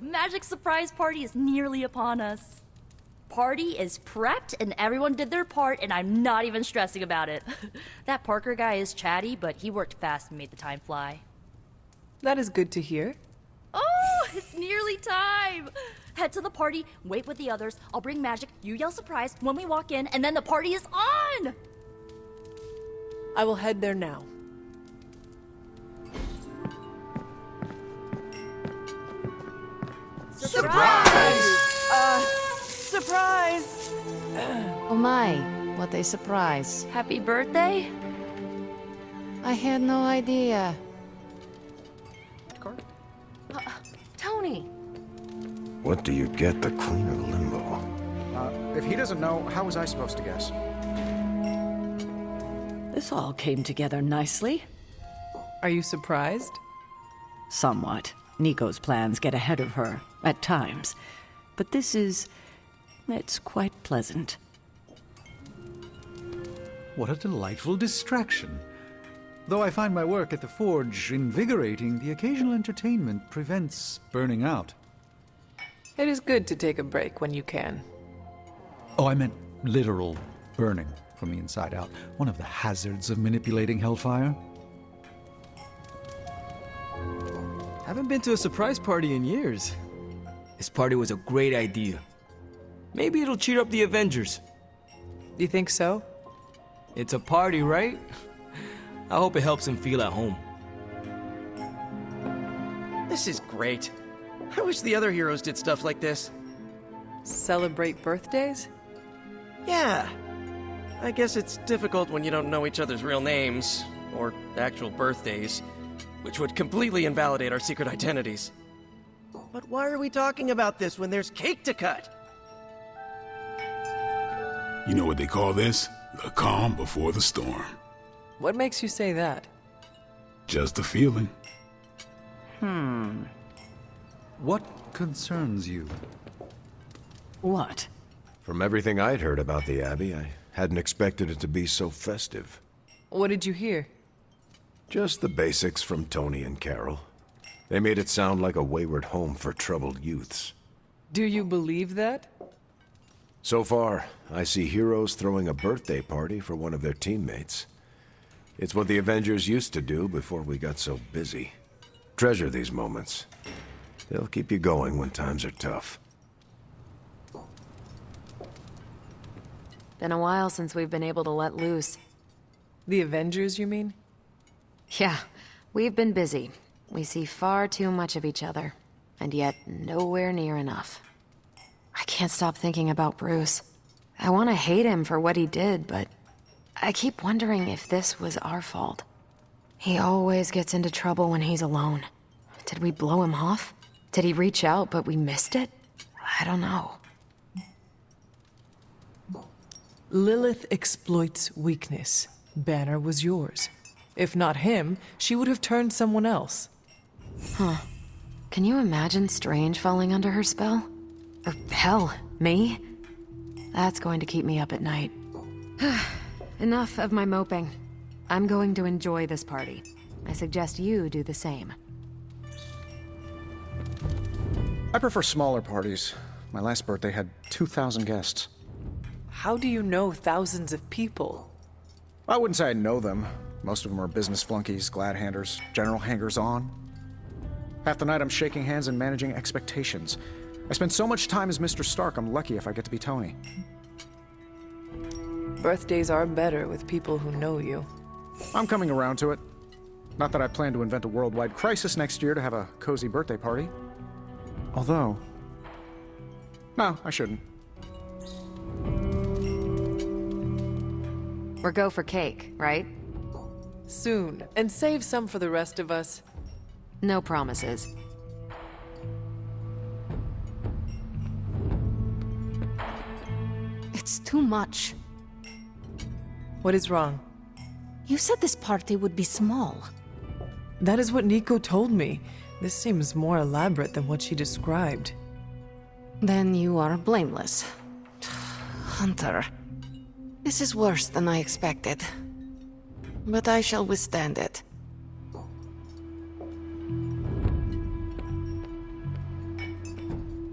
Magik's surprise party is nearly upon us. Party is prepped and everyone did their part and I'm not even stressing about it. That Parker guy is chatty, but he worked fast and made the time fly. That is good to hear. Oh, it's nearly time! Head to the party, wait with the others, I'll bring Magik, you yell surprise when we walk in, and then the party is on! I will head there now. Surprise! Surprise! Oh my, what a surprise. Happy birthday? I had no idea. Tony! What do you get the Queen of Limbo? If he doesn't know, how was I supposed to guess? This all came together nicely. Are you surprised? Somewhat. Nico's plans get ahead of her, at times. But it's quite pleasant. What a delightful distraction. Though I find my work at the forge invigorating, the occasional entertainment prevents burning out. It is good to take a break when you can. Oh, I meant literal burning from the inside out. One of the hazards of manipulating hellfire. Haven't been to a surprise party in years. This party was a great idea. Maybe it'll cheer up the Avengers. You think so? It's a party, right? I hope it helps them feel at home. This is great. I wish the other heroes did stuff like this. Celebrate birthdays? Yeah. I guess it's difficult when you don't know each other's real names, or actual birthdays, which would completely invalidate our secret identities. But why are we talking about this when there's cake to cut? You know what they call this? The calm before the storm. What makes you say that? Just a feeling. What concerns you? What? From everything I'd heard about the Abbey, I hadn't expected it to be so festive. What did you hear? Just the basics from Tony and Carol. They made it sound like a wayward home for troubled youths. Do you believe that? So far, I see heroes throwing a birthday party for one of their teammates. It's what the Avengers used to do before we got so busy. Treasure these moments. They'll keep you going when times are tough. Been a while since we've been able to let loose. The Avengers, you mean? Yeah, we've been busy. We see far too much of each other, and yet nowhere near enough. I can't stop thinking about Bruce. I want to hate him for what he did, but I keep wondering if this was our fault. He always gets into trouble when he's alone. Did we blow him off? Did he reach out, but we missed it? I don't know. Lilith exploits weakness. Banner was yours. If not him, she would have turned someone else. Huh. Can you imagine Strange falling under her spell? Or hell, me? That's going to keep me up at night. Enough of my moping. I'm going to enjoy this party. I suggest you do the same. I prefer smaller parties. My last birthday had 2,000 guests. How do you know thousands of people? I wouldn't say I know them. Most of them are business flunkies, glad-handers, general hangers-on. Half the night I'm shaking hands and managing expectations. I spend so much time as Mr. Stark, I'm lucky if I get to be Tony. Birthdays are better with people who know you. I'm coming around to it. Not that I plan to invent a worldwide crisis next year to have a cozy birthday party. Although... No, I shouldn't. We're go for cake, right? Soon, and save some for the rest of us. No promises. It's too much. What is wrong? You said this party would be small. That is what Nico told me. This seems more elaborate than what she described. Then you are blameless. Hunter. This is worse than I expected. But I shall withstand it.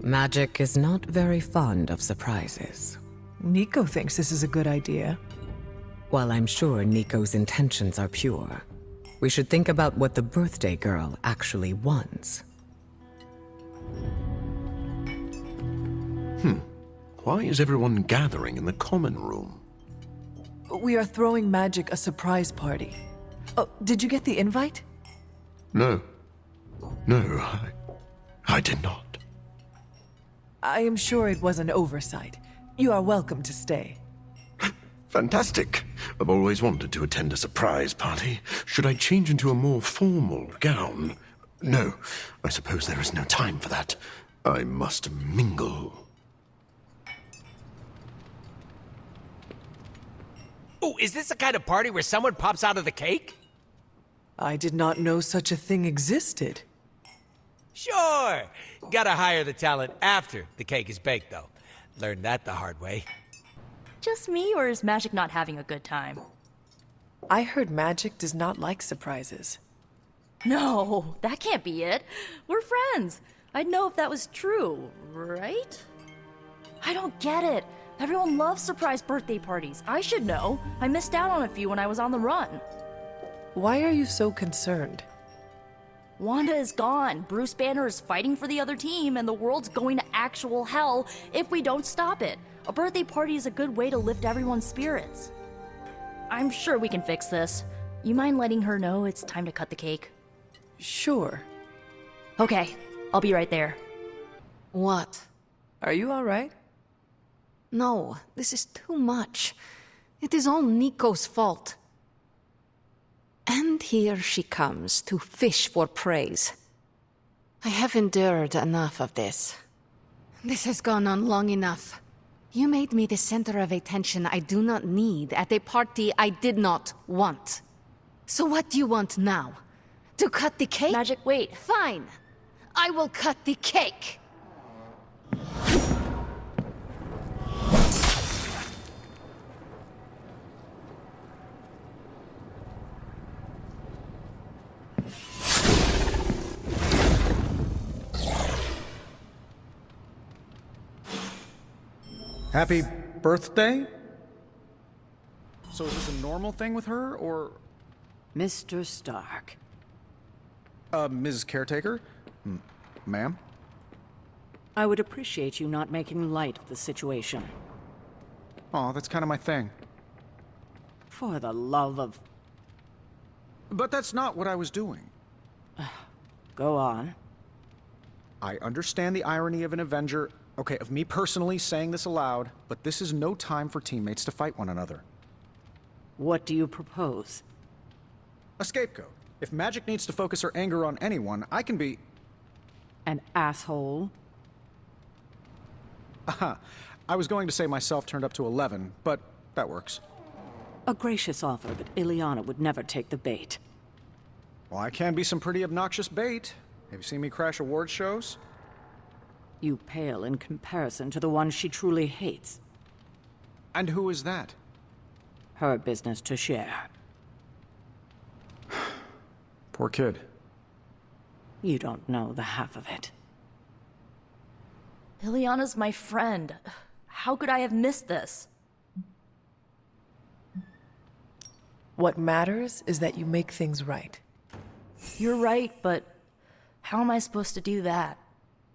Magik is not very fond of surprises. Nico thinks this is a good idea. While I'm sure Nico's intentions are pure, we should think about what the birthday girl actually wants. Why is everyone gathering in the common room? We are throwing Magik a surprise party. Oh, did you get the invite? No. No, I did not. I am sure it was an oversight. You are welcome to stay. Fantastic. I've always wanted to attend a surprise party. Should I change into a more formal gown? No, I suppose there is no time for that. I must mingle. Oh, is this the kind of party where someone pops out of the cake? I did not know such a thing existed. Sure. Gotta hire the talent after the cake is baked, though. Learned that the hard way. Just me, or is Magik not having a good time? I heard Magik does not like surprises. No, that can't be it. We're friends. I'd know if that was true, right? I don't get it. Everyone loves surprise birthday parties. I should know. I missed out on a few when I was on the run. Why are you so concerned? Wanda is gone. Bruce Banner is fighting for the other team, and the world's going to actual hell if we don't stop it. A birthday party is a good way to lift everyone's spirits. I'm sure we can fix this. You mind letting her know it's time to cut the cake? Sure. Okay, I'll be right there. What? Are you all right? No, this is too much. It is all Nico's fault. And here she comes to fish for praise. I have endured enough of this. This has gone on long enough. You made me the center of attention I do not need at a party I did not want. So what do you want now? To cut the cake? Magik, wait. Fine. I will cut the cake. Happy birthday? So is this a normal thing with her, or... Mr. Stark. Ms. Caretaker? Ma'am? I would appreciate you not making light of the situation. Aw, that's kind of my thing. For the love of... But that's not what I was doing. Go on. I understand the irony of an Avenger, okay, of me personally saying this aloud, but this is no time for teammates to fight one another. What do you propose? A scapegoat. If Magik needs to focus her anger on anyone, I can be... An asshole? Aha. I was going to say myself turned up to 11, but that works. A gracious offer, but Ileana would never take the bait. Well, I can be some pretty obnoxious bait. Have you seen me crash award shows? You pale in comparison to the one she truly hates. And who is that? Her business to share. Poor kid. You don't know the half of it. Ileana's my friend. How could I have missed this? What matters is that you make things right. You're right, but how am I supposed to do that?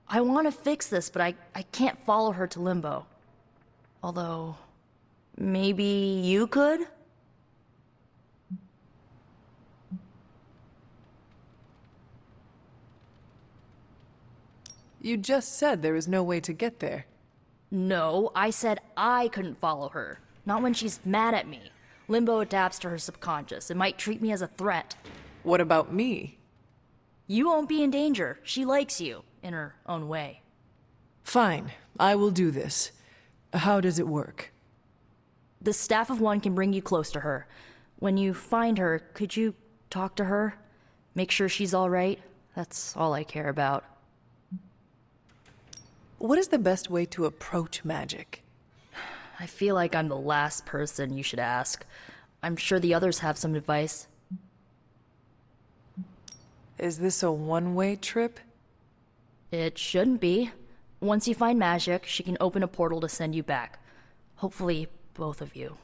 I want to fix this, but I can't follow her to Limbo. Although, maybe you could? You just said there is no way to get there. No, I said I couldn't follow her. Not when she's mad at me. Limbo adapts to her subconscious. It might treat me as a threat. What about me? You won't be in danger. She likes you, in her own way. Fine, I will do this. How does it work? The Staff of One can bring you close to her. When you find her, could you talk to her? Make sure she's all right? That's all I care about. What is the best way to approach Magik? I feel like I'm the last person you should ask. I'm sure the others have some advice. Is this a one-way trip? It shouldn't be. Once you find Magik, she can open a portal to send you back. Hopefully, both of you.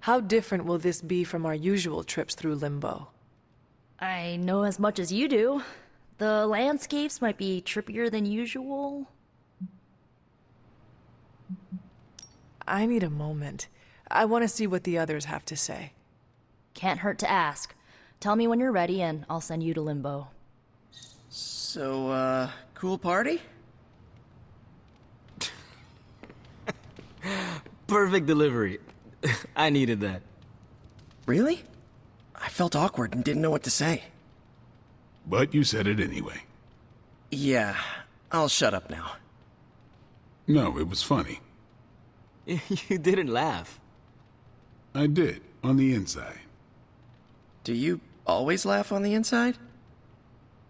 How different will this be from our usual trips through Limbo? I know as much as you do. The landscapes might be trippier than usual. I need a moment. I want to see what the others have to say. Can't hurt to ask. Tell me when you're ready and I'll send you to Limbo. So, cool party? Perfect delivery. I needed that. Really? I felt awkward and didn't know what to say. But you said it anyway. Yeah, I'll shut up now. No, it was funny. You didn't laugh. I did, on the inside. Do you always laugh on the inside?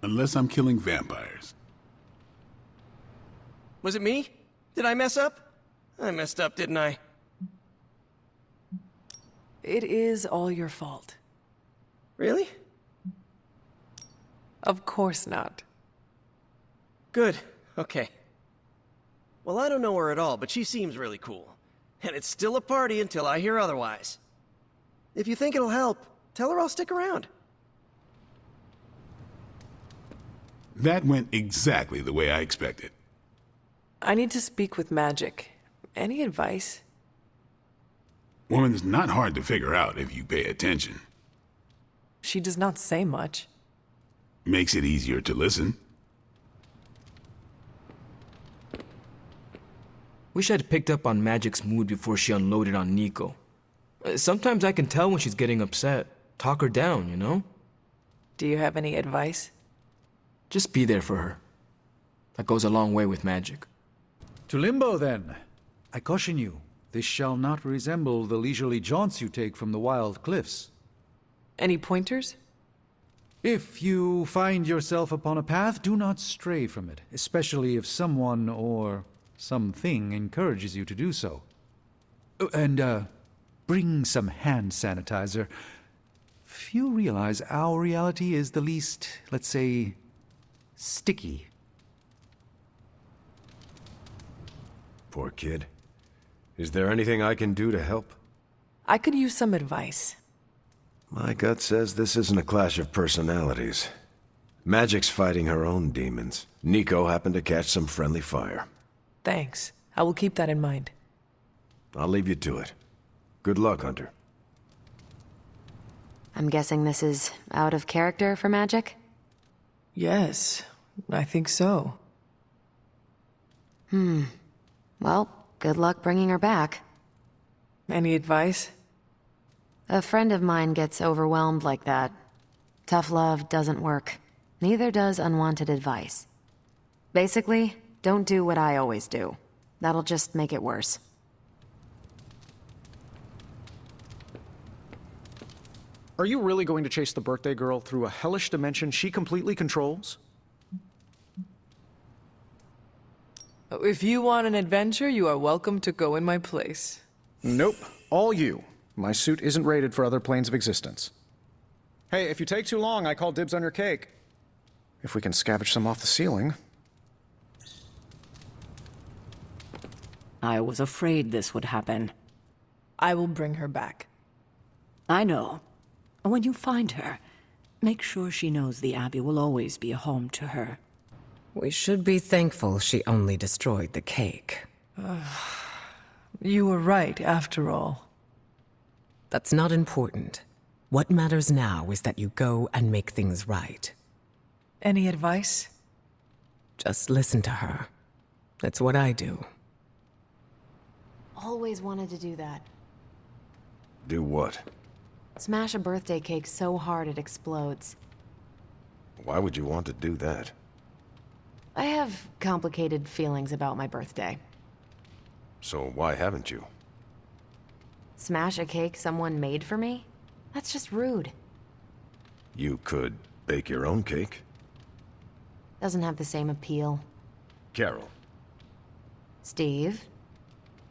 Unless I'm killing vampires. Was it me? Did I mess up? I messed up, didn't I? It is all your fault. Really? Of course not. Good. Okay. Well, I don't know her at all, but she seems really cool. And it's still a party until I hear otherwise. If you think it'll help, tell her I'll stick around. That went exactly the way I expected. I need to speak with Magik. Any advice? Woman's not hard to figure out if you pay attention. She does not say much. Makes it easier to listen. Wish I'd picked up on Magik's mood before she unloaded on Nico. Sometimes I can tell when she's getting upset. Talk her down, you know? Do you have any advice? Just be there for her. That goes a long way with Magik. To Limbo, then. I caution you, this shall not resemble the leisurely jaunts you take from the wild cliffs. Any pointers? If you find yourself upon a path, do not stray from it, especially if someone or something encourages you to do so. And, bring some hand sanitizer. Few realize our reality is the least, let's say, sticky. Poor kid. Is there anything I can do to help? I could use some advice. My gut says this isn't a clash of personalities. Magik's fighting her own demons. Nico happened to catch some friendly fire. Thanks. I will keep that in mind. I'll leave you to it. Good luck, Hunter. I'm guessing this is out of character for Magik? Yes, I think so. Well, good luck bringing her back. Any advice? A friend of mine gets overwhelmed like that. Tough love doesn't work. Neither does unwanted advice. Basically, don't do what I always do. That'll just make it worse. Are you really going to chase the birthday girl through a hellish dimension she completely controls? If you want an adventure, you are welcome to go in my place. Nope. All you. My suit isn't rated for other planes of existence. Hey, if you take too long, I call dibs on your cake. If we can scavenge some off the ceiling. I was afraid this would happen. I will bring her back. I know. When you find her, make sure she knows the Abbey will always be a home to her. We should be thankful she only destroyed the cake. You were right, after all. That's not important. What matters now is that you go and make things right. Any advice? Just listen to her. That's what I do. Always wanted to do that. Do what? Smash a birthday cake so hard it explodes. Why would you want to do that? I have complicated feelings about my birthday. So why haven't you? Smash a cake someone made for me? That's just rude. You could bake your own cake. Doesn't have the same appeal. Carol, Steve,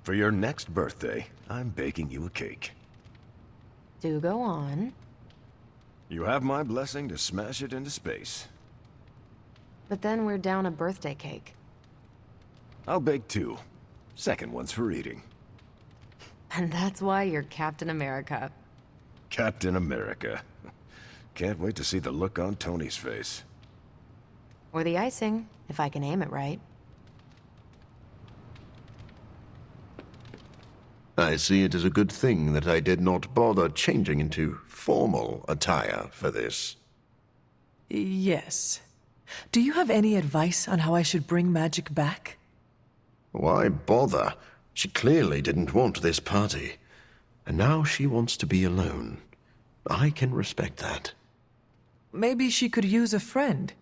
for your next birthday, I'm baking you a cake. do go on. You have my blessing to smash it into space. But then we're down a birthday cake. I'll bake 2. Second one's for eating. And that's why you're Captain America. Captain America. Can't wait to see the look on Tony's face. Or the icing, if I can aim it right. I see it as a good thing that I did not bother changing into formal attire for this. Yes. Do you have any advice on how I should bring Magik back? Why bother? She clearly didn't want this party. And now she wants to be alone. I can respect that. Maybe she could use a friend.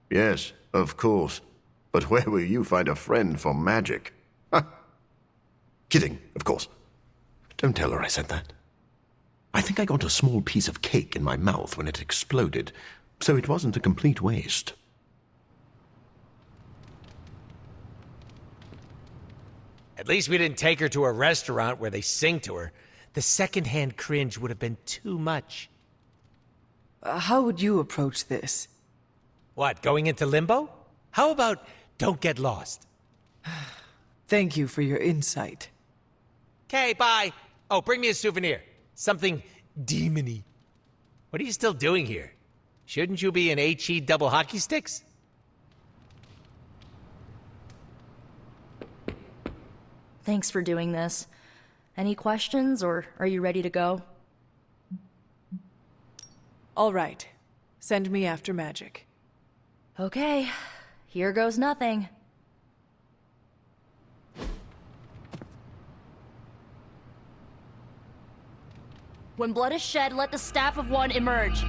Yes, of course. But where will you find a friend for Magik? Ha! Kidding, of course. Don't tell her I said that. I think I got a small piece of cake in my mouth when it exploded, so it wasn't a complete waste. At least we didn't take her to a restaurant where they sing to her. The secondhand cringe would have been too much. How would you approach this? What, going into limbo? How about don't get lost? Thank you for your insight. Okay, bye. Oh, bring me a souvenir. Something demony. What are you still doing here? Shouldn't you be in HE double hockey sticks? Thanks for doing this. Any questions, or are you ready to go? All right. Send me after Magik. Okay, here goes nothing. When blood is shed, let the staff of one emerge.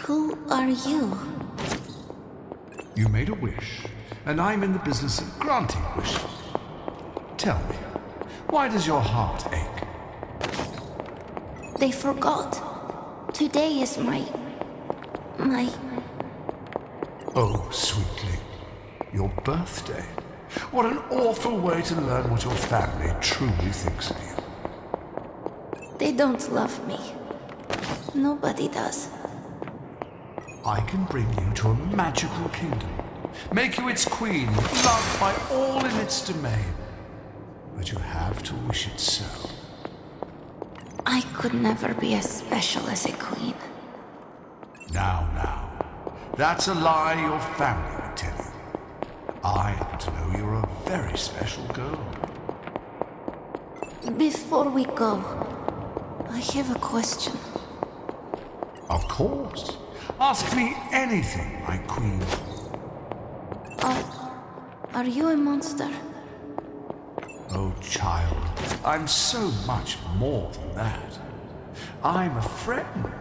Who are you? You made a wish, and I'm in the business of granting wishes. Tell me, why does your heart ache? They forgot. Today is my... Oh, sweetly, your birthday. What an awful way to learn what your family truly thinks of you. They don't love me. Nobody does. I can bring you to a magical kingdom, make you its queen, loved by all in its domain. But you have to wish it so. I could never be as special as a queen. Now, that's a lie your family would tell you. I happen to know you're a very special girl. Before we go, I have a question. Of course. Ask me anything, my queen. Are you a monster? Oh, child, I'm so much more than that. I'm a friend.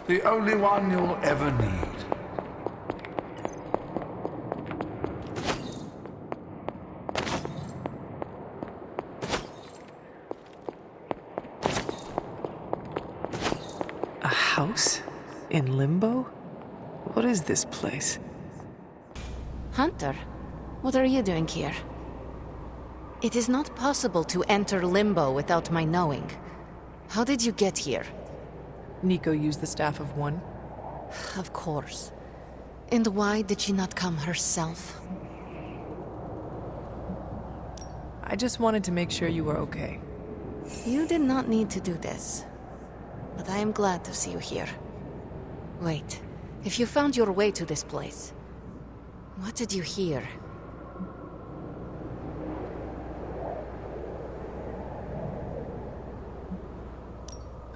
The only one you'll ever need. A house? In Limbo? What is this place? Hunter, what are you doing here? It is not possible to enter Limbo without my knowing. How did you get here? Nico used the Staff of One. Of course. And why did she not come herself? I just wanted to make sure you were okay. You did not need to do this. But I am glad to see you here. Wait, if you found your way to this place, what did you hear?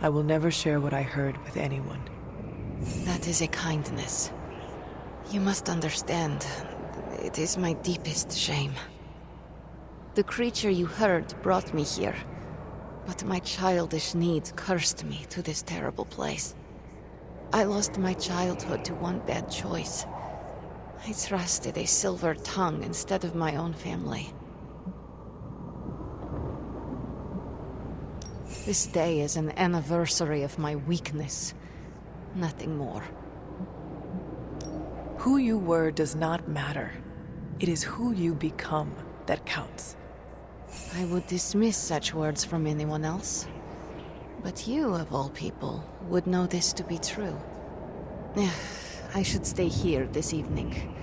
I will never share what I heard with anyone. That is a kindness. You must understand, it is my deepest shame. The creature you heard brought me here, but my childish needs cursed me to this terrible place. I lost my childhood to one bad choice. I trusted a silver tongue instead of my own family. This day is an anniversary of my weakness. Nothing more. Who you were does not matter. It is who you become that counts. I would dismiss such words from anyone else. But you, of all people, would know this to be true. I should stay here this evening.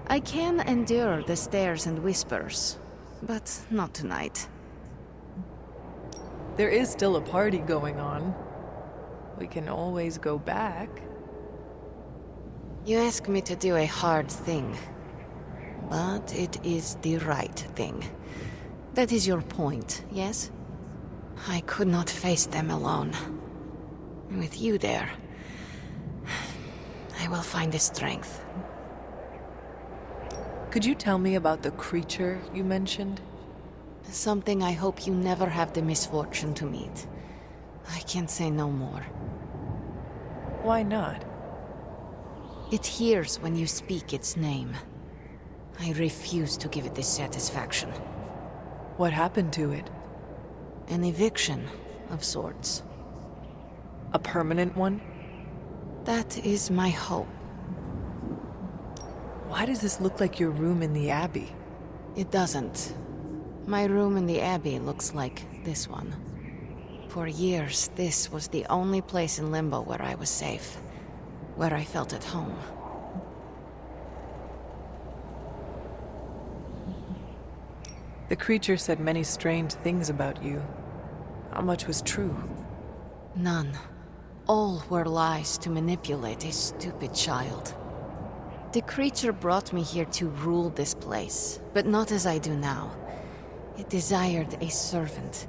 I can endure the stares and whispers, but not tonight. There is still a party going on. We can always go back. You ask me to do a hard thing, but it is the right thing. That is your point, yes? I could not face them alone. With you there, I will find the strength. Could you tell me about the creature you mentioned? Something I hope you never have the misfortune to meet. I can say no more. Why not? It hears when you speak its name. I refuse to give it this satisfaction. What happened to it? An eviction of sorts. A permanent one? That is my hope. Why does this look like your room in the Abbey? It doesn't. My room in the Abbey looks like this one. For years, this was the only place in Limbo where I was safe. Where I felt at home. The creature said many strange things about you. How much was true? None. All were lies to manipulate a stupid child. The creature brought me here to rule this place, but not as I do now. It desired a servant.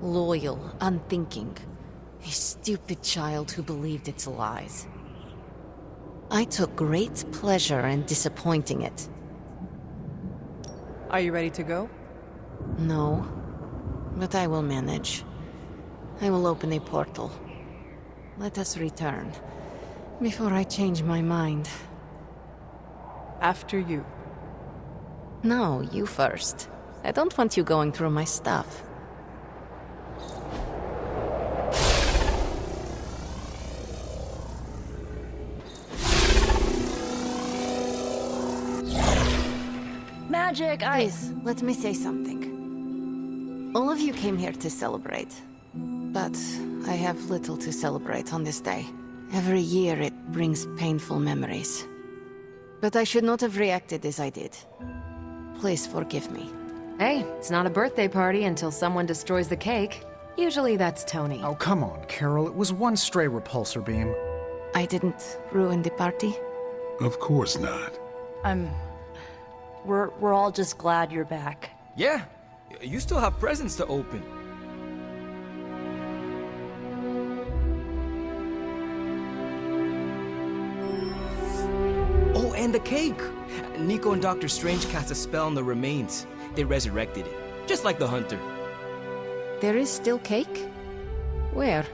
Loyal, unthinking. A stupid child who believed its lies. I took great pleasure in disappointing it. Are you ready to go? No, but I will manage. I will open a portal. Let us return, before I change my mind. After you. No, you first. I don't want you going through my stuff. Magik, Please, let me say something. All of you came here to celebrate. But I have little to celebrate on this day. Every year it brings painful memories. But I should not have reacted as I did. Please forgive me. Hey, it's not a birthday party until someone destroys the cake. Usually that's Tony. Oh, come on, Carol. It was one stray repulsor beam. I didn't ruin the party? Of course not. We're all just glad you're back. Yeah, you still have presents to open. Oh, and the cake! Nico and Dr. Strange cast a spell on the remains. They resurrected it, just like the Hunter. There is still cake? Where?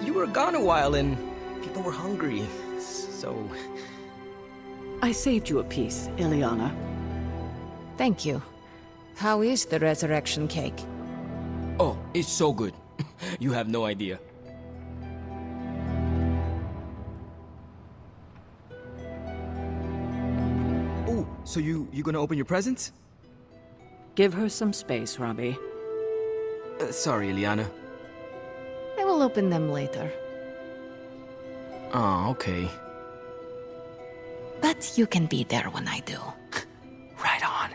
You were gone a while and people were hungry, so... I saved you a piece, Ileana. Thank you. How is the resurrection cake? Oh, it's so good. You have no idea. Oh, so you gonna open your presents? Give her some space, Robbie. Sorry, Ileana. I will open them later. Oh, okay. But you can be there when I do. Right on.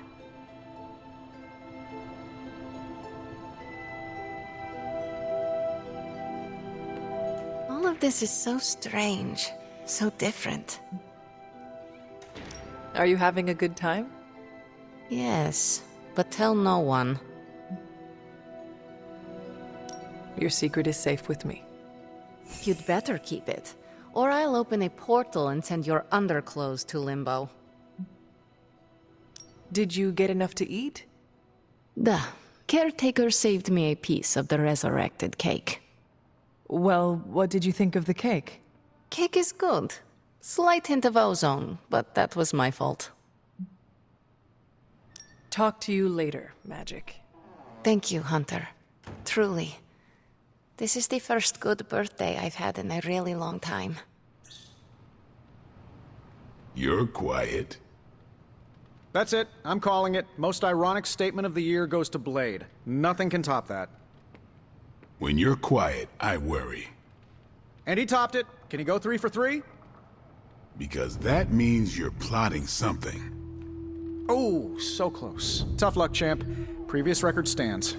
All of this is so strange, so different. Are you having a good time? Yes, but tell no one. Your secret is safe with me. You'd better keep it, or I'll open a portal and send your underclothes to Limbo. Did you get enough to eat? The caretaker saved me a piece of the resurrected cake. Well, what did you think of the cake? Cake is good. Slight hint of ozone, but that was my fault. Talk to you later, Magik. Thank you, Hunter. Truly. This is the first good birthday I've had in a really long time. You're quiet. That's it. I'm calling it. Most ironic statement of the year goes to Blade. Nothing can top that. When you're quiet, I worry. And he topped it. Can he go 3 for 3? Because that means you're plotting something. Oh, so close. Tough luck, champ. Previous record stands.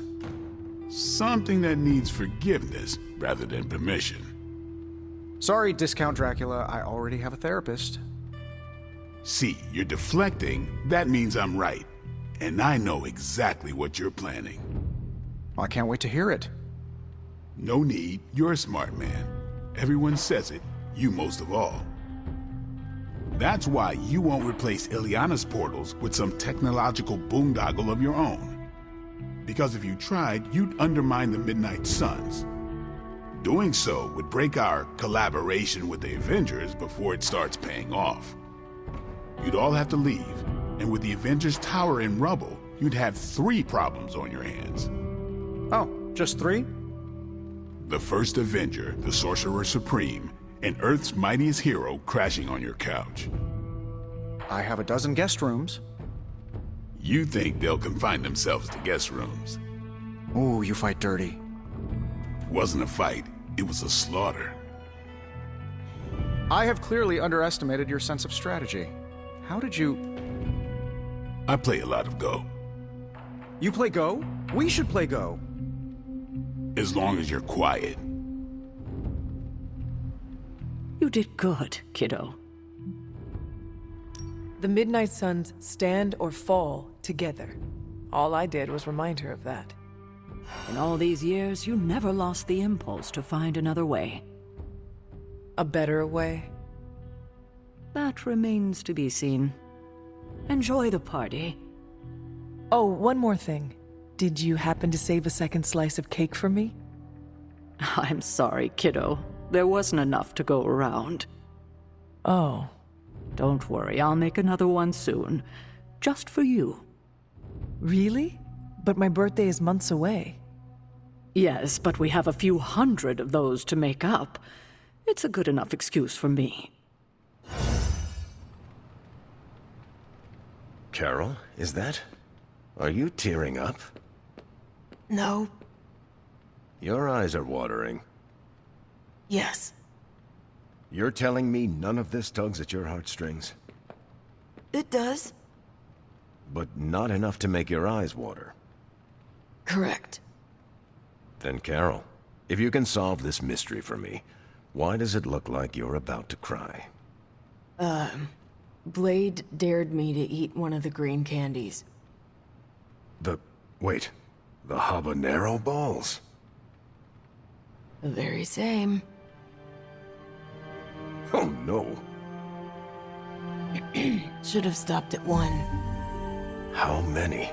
Something that needs forgiveness rather than permission. Sorry, Discount Dracula. I already have a therapist. See, you're deflecting. That means I'm right. And I know exactly what you're planning. Well, I can't wait to hear it. No need. You're a smart man. Everyone says it, you most of all. That's why you won't replace Ileana's portals with some technological boondoggle of your own. Because if you tried, you'd undermine the Midnight Suns. Doing so would break our collaboration with the Avengers before it starts paying off. You'd all have to leave, and with the Avengers Tower in rubble, you'd have 3 problems on your hands. Oh, just 3? The first Avenger, the Sorcerer Supreme, and Earth's mightiest hero crashing on your couch. I have a dozen guest rooms. You think they'll confine themselves to guest rooms. Ooh, you fight dirty. It wasn't a fight, it was a slaughter. I have clearly underestimated your sense of strategy. How did you... I play a lot of Go. You play Go? We should play Go. As long as you're quiet. You did good, kiddo. The Midnight Suns stand or fall together. All I did was remind her of that. In all these years, you never lost the impulse to find another way. A better way? That remains to be seen. Enjoy the party. Oh, one more thing. Did you happen to save a second slice of cake for me? I'm sorry, kiddo. There wasn't enough to go around. Oh. Don't worry, I'll make another one soon. Just for you. Really? But my birthday is months away. Yes, but we have a few hundred of those to make up. It's a good enough excuse for me. Carol, is that? Are you tearing up? No. Your eyes are watering. Yes. You're telling me none of this tugs at your heartstrings? It does. But not enough to make your eyes water. Correct. Then Carol, if you can solve this mystery for me, why does it look like you're about to cry? Blade dared me to eat one of the green candies. Wait, the habanero balls? The very same. Oh no. Should have stopped at 1. How many?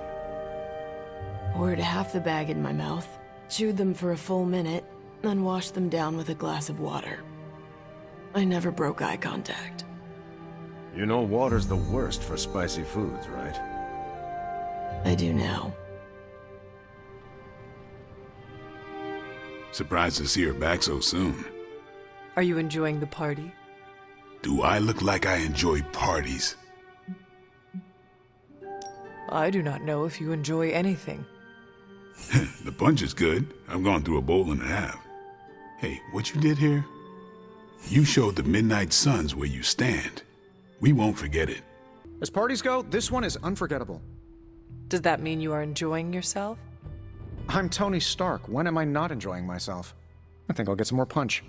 Poured half the bag in my mouth, chewed them for a full minute, then washed them down with a glass of water. I never broke eye contact. You know water's the worst for spicy foods, right? I do now. Surprised to see her back so soon. Are you enjoying the party? Do I look like I enjoy parties? I do not know if you enjoy anything. The punch is good. I've gone through a bowl and a half. Hey, what you did here? You showed the Midnight Suns where you stand. We won't forget it. As parties go, this one is unforgettable. Does that mean you are enjoying yourself? I'm Tony Stark. When am I not enjoying myself? I think I'll get some more punch.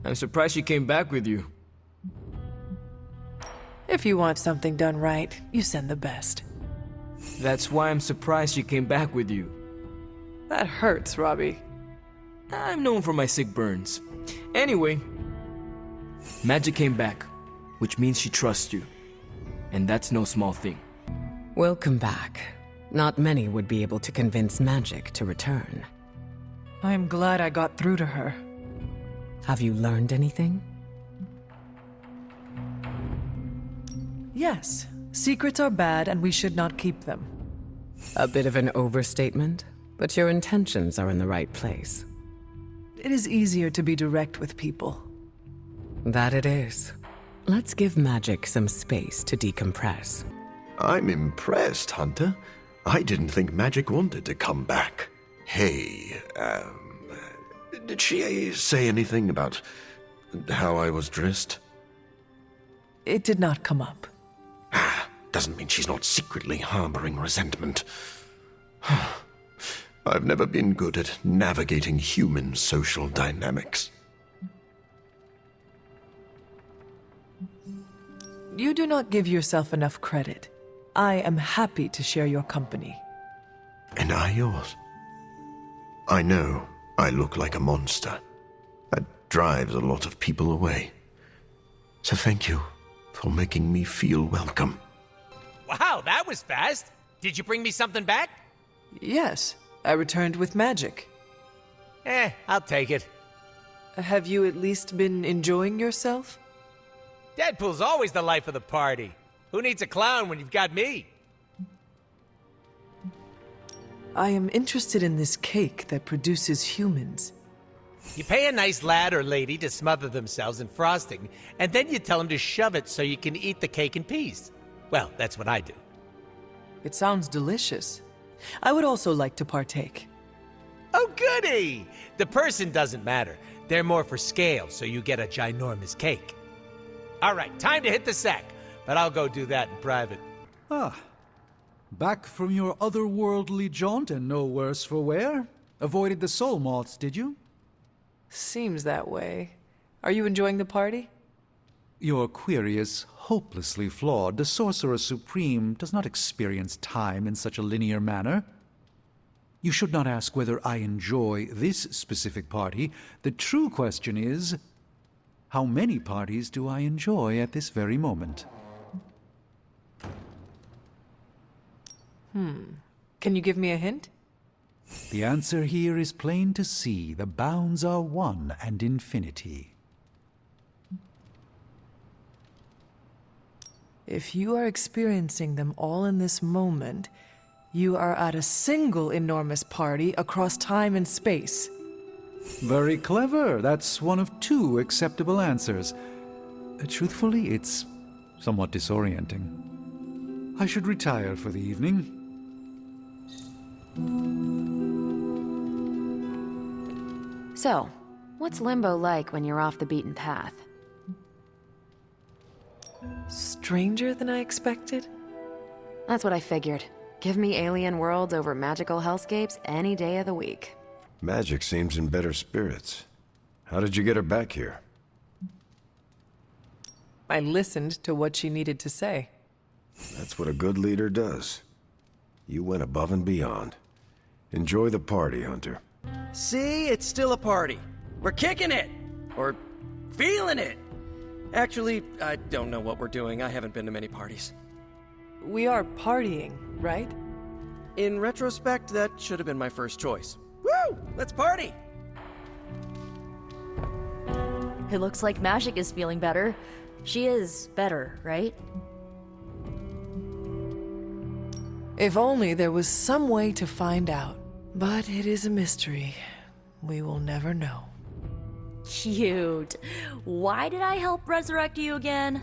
I'm surprised she came back with you. If you want something done right, you send the best. That's why I'm surprised she came back with you. That hurts, Robbie. I'm known for my sick burns. Anyway, Magik came back, which means she trusts you. And that's no small thing. Welcome back. Not many would be able to convince Magik to return. I am glad I got through to her. Have you learned anything? Yes. Secrets are bad and we should not keep them. A bit of an overstatement, but your intentions are in the right place. It is easier to be direct with people. That it is. Let's give Magik some space to decompress. I'm impressed, Hunter. I didn't think Magik wanted to come back. Hey, did she say anything about how I was dressed? It did not come up. Doesn't mean she's not secretly harboring resentment. I've never been good at navigating human social dynamics. You do not give yourself enough credit. I am happy to share your company. And I yours. I know I look like a monster. That drives a lot of people away. So thank you for making me feel welcome. Wow, that was fast. Did you bring me something back? Yes, I returned with Magik. I'll take it. Have you at least been enjoying yourself? Deadpool's always the life of the party. Who needs a clown when you've got me? I am interested in this cake that produces humans. You pay a nice lad or lady to smother themselves in frosting, and then you tell them to shove it so you can eat the cake in peace. Well, that's what I do. It sounds delicious. I would also like to partake. Oh, goody! The person doesn't matter. They're more for scale, so you get a ginormous cake. All right, time to hit the sack, but I'll go do that in private. Back from your otherworldly jaunt and no worse for wear? Avoided the soul moths, did you? Seems that way. Are you enjoying the party? Your query is hopelessly flawed. The Sorcerer Supreme does not experience time in such a linear manner. You should not ask whether I enjoy this specific party. The true question is, how many parties do I enjoy at this very moment? Can you give me a hint? The answer here is plain to see. The bounds are one and infinity. If you are experiencing them all in this moment, you are at a single enormous party across time and space. Very clever. That's one of two acceptable answers. Truthfully, it's somewhat disorienting. I should retire for the evening. So, what's Limbo like when you're off the beaten path? Stranger than I expected? That's what I figured. Give me alien worlds over magical hellscapes any day of the week. Magik seems in better spirits. How did you get her back here? I listened to what she needed to say. That's what a good leader does. You went above and beyond. Enjoy the party, Hunter. See, it's still a party. We're kicking it! Or feeling it! Actually, I don't know what we're doing. I haven't been to many parties. We are partying, right? In retrospect, that should have been my first choice. Woo! Let's party! It looks like Magik is feeling better. She is better, right? If only there was some way to find out. But it is a mystery. We will never know. Cute. Why did I help resurrect you again?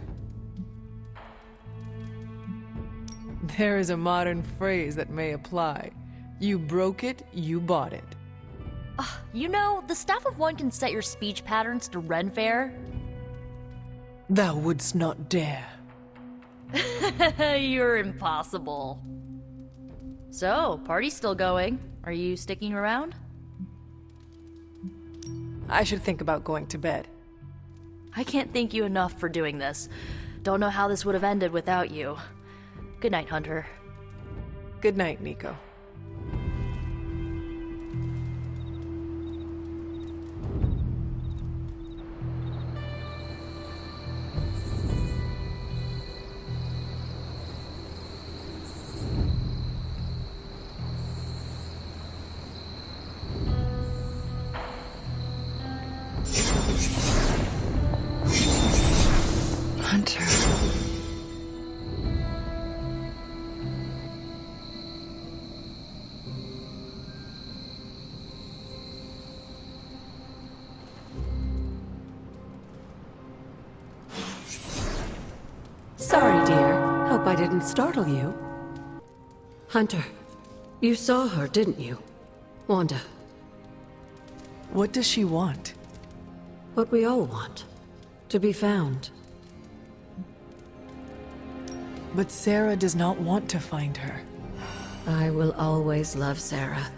There is a modern phrase that may apply. You broke it, you bought it. You know, the staff of one can set your speech patterns to Ren Fair. Thou wouldst not dare. You're impossible. So, party's still going. Are you sticking around? I should think about going to bed. I can't thank you enough for doing this. Don't know how this would have ended without you. Good night, Hunter. Good night, Nico. Hunter. Sorry, dear. Hope I didn't startle you. Hunter, you saw her, didn't you? Wanda. What does she want? What we all want. To be found. But Sarah does not want to find her. I will always love Sarah.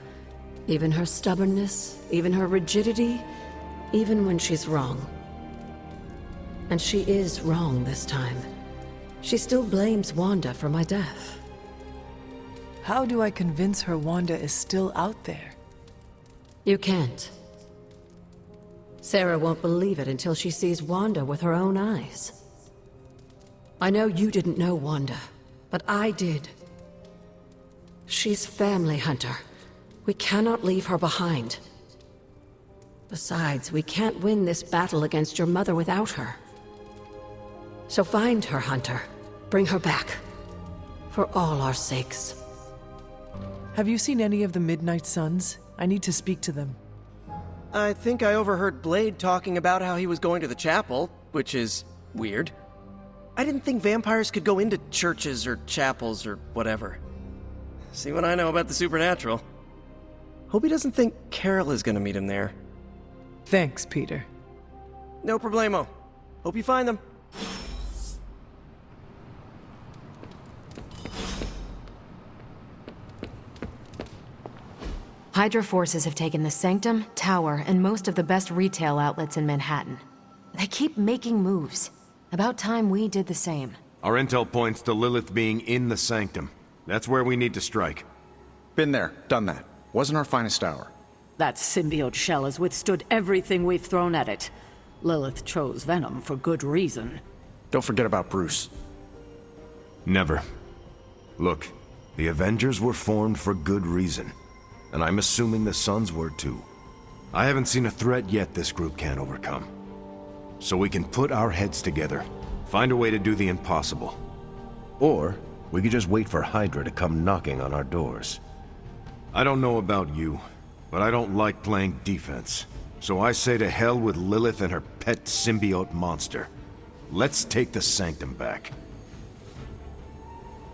Even her stubbornness, even her rigidity, even when she's wrong. And she is wrong this time. She still blames Wanda for my death. How do I convince her Wanda is still out there? You can't. Sarah won't believe it until she sees Wanda with her own eyes. I know you didn't know Wanda, but I did. She's family, Hunter. We cannot leave her behind. Besides, we can't win this battle against your mother without her. So find her, Hunter. Bring her back. For all our sakes. Have you seen any of the Midnight Suns? I need to speak to them. I think I overheard Blade talking about how he was going to the chapel, which is weird. I didn't think vampires could go into churches or chapels or whatever. See what I know about the supernatural. Hope he doesn't think Carol is gonna meet him there. Thanks, Peter. No problemo. Hope you find them. Hydra forces have taken the Sanctum, Tower, and most of the best retail outlets in Manhattan. They keep making moves. About time we did the same. Our intel points to Lilith being in the Sanctum. That's where we need to strike. Been there, done that. Wasn't our finest hour. That symbiote shell has withstood everything we've thrown at it. Lilith chose Venom for good reason. Don't forget about Bruce. Never. Look, the Avengers were formed for good reason. And I'm assuming the Suns were too. I haven't seen a threat yet this group can't overcome. So we can put our heads together, find a way to do the impossible. Or we could just wait for Hydra to come knocking on our doors. I don't know about you, but I don't like playing defense. So I say to hell with Lilith and her pet symbiote monster. Let's take the Sanctum back.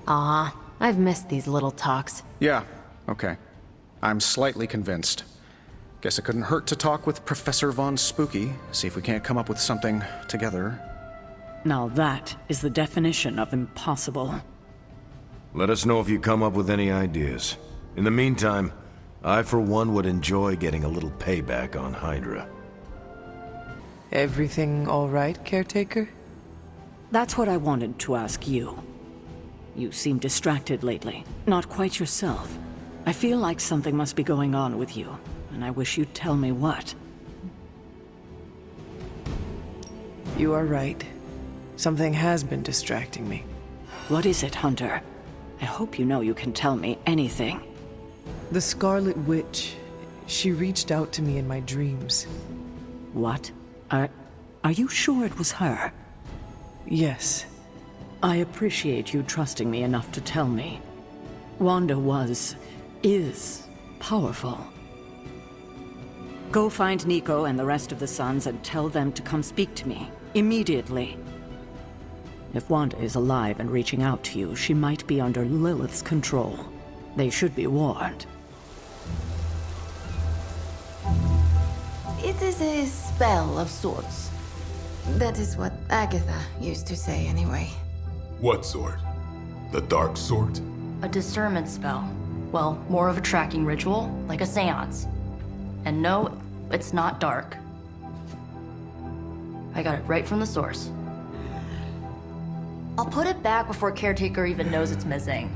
Ah, I've missed these little talks. Yeah, okay. I'm slightly convinced. Guess it couldn't hurt to talk with Professor Von Spooky, see if we can't come up with something together. Now that is the definition of impossible. Let us know if you come up with any ideas. In the meantime, I for one would enjoy getting a little payback on Hydra. Everything all right, caretaker? That's what I wanted to ask you. You seem distracted lately, not quite yourself. I feel like something must be going on with you, and I wish you'd tell me what. You are right. Something has been distracting me. What is it, Hunter? I hope you know you can tell me anything. The Scarlet Witch. She reached out to me in my dreams. What? Are you sure it was her? Yes. I appreciate you trusting me enough to tell me. Wanda is powerful. Go find Nico and the rest of the Suns and tell them to come speak to me, immediately. If Wanda is alive and reaching out to you, she might be under Lilith's control. They should be warned. It is a spell of sorts. That is what Agatha used to say anyway. What sort? The dark sort? A discernment spell. Well, more of a tracking ritual, like a seance. And no, it's not dark. I got it right from the source. I'll put it back before Caretaker even knows it's missing.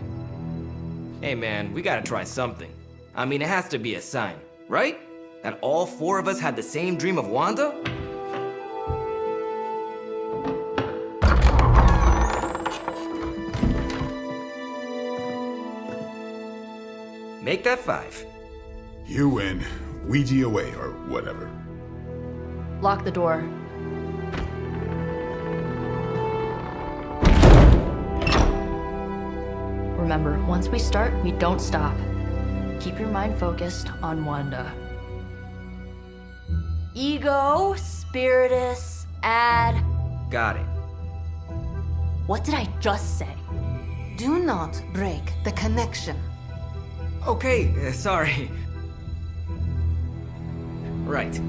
Hey man, we gotta try something. I mean, it has to be a sign, right? That all four of us had the same dream of Wanda? Make that 5. You win. Ouija away, or whatever. Lock the door. Remember, once we start, we don't stop. Keep your mind focused on Wanda. Ego, Spiritus, add... Got it. What did I just say? Do not break the connection. Okay, sorry. Right.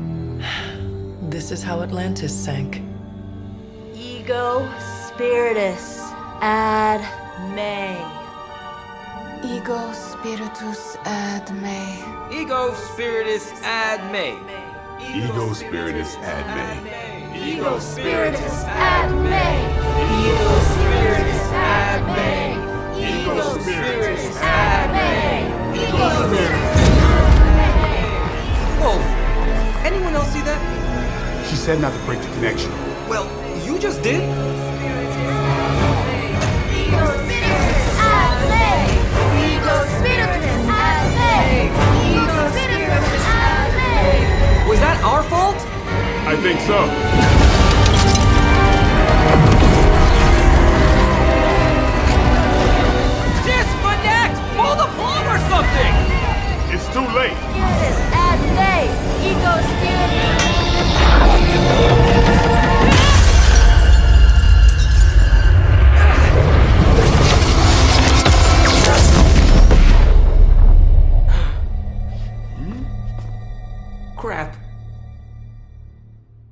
This is how Atlantis sank. Ego spiritus ad me. Ego spiritus ad me. Ego spiritus ad me. Ego spiritus ad me. Ego spiritus ad me. Ego spiritus ad me. Ego spiritus ad me. Ego spiritus ad me. Whoa! Anyone else see that? She said not to break the connection. Well, you just did. Ego spiritus ad me. Ego spiritus ad me. Ego spiritus ad me. Was that our fault? I think so. Disconnect! Pull the plug or something! It's too late.